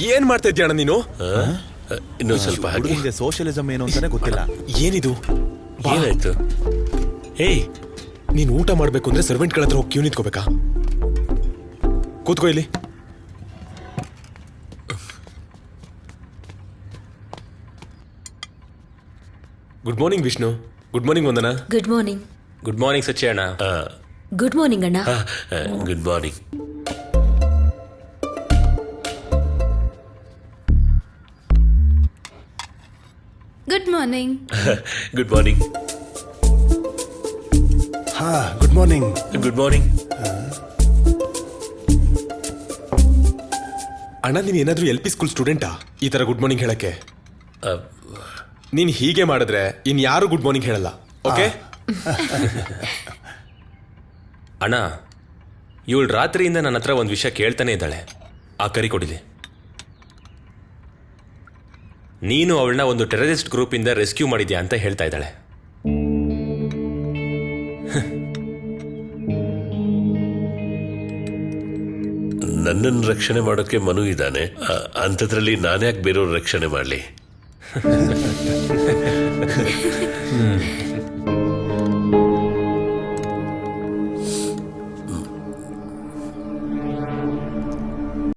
ಏನ್ ಮಾಡ್ತಾ ಇದ್ಯಾ ಅಣ್ಣ ನೀನು? ಇನ್ನೊಂದು ಸ್ವಲ್ಪ ಹಾಗೆ. ಸೋಷಿಯಲಿಸಂ ಏನು ಅಂತಾನೆ ಗೊತ್ತಿಲ್ಲ. ಏನಿದು? ಏನಾಯ್ತು? ಏಯ್, ನೀನ್ ಊಟ ಮಾಡ್ಬೇಕು ಅಂದ್ರೆ ಸರ್ವೆಂಟ್ಗಳ ಹತ್ರ ಹೋಗಿ ಕ್ಯೂ ನಿಂತ್ಕೋಬೇಕಾ? ಕೂತ್ಕೋ ಇಲ್ಲಿ. Good morning Vishnu. Good morning Vandana. Good morning. Good morning Sachchi ಅಣ್ಣ. ಗುಡ್ ಮಾರ್ನಿಂಗ್ ಅಣ್ಣ. Good morning. Good morning. Good morning. ಹಾ, ಗುಡ್ ಮಾರ್ನಿಂಗ್. Good morning. ಅಣ್ಣ ನೀನ್ ಏನಾದ್ರೂ LP ಸ್ಕೂಲ್ ಸ್ಟೂಡೆಂಟಾ ಈ ತರ ಗುಡ್ ಮಾರ್ನಿಂಗ್ ಹೇಳಕ್ಕೆ? ನೀನ್ ಹೀಗೆ ಮಾಡಿದ್ರೆ ಇನ್ಯಾರು ಗುಡ್ ಮಾರ್ನಿಂಗ್ ಹೇಳಲ್ಲ. ಓಕೆ ಅಣ್ಣ, ಇವಳು ರಾತ್ರಿಯಿಂದ ನನ್ನ ಹತ್ರ ಒಂದು ವಿಷಯ ಕೇಳ್ತಾನೆ ಇದ್ದಾಳೆ. ಆ ಕರಿ ಕೊಡಿಲಿ. ನೀನು ಅವಳನ್ನ ಒಂದು ಟೆರರಿಸ್ಟ್ ಗ್ರೂಪಿಂದ ರೆಸ್ಕ್ಯೂ ಮಾಡಿದ್ಯಾ ಅಂತ ಹೇಳ್ತಾ ಇದ್ದಾಳೆ. ನನ್ನನ್ನು ರಕ್ಷಣೆ ಮಾಡೋಕೆ ಮನು ಇದ್ದಾನೆ. ಅಂಥದ್ರಲ್ಲಿ ನಾನ್ಯಾಕೆ ಬೇರೆಯವ್ರ ರಕ್ಷಣೆ ಮಾಡಲಿ?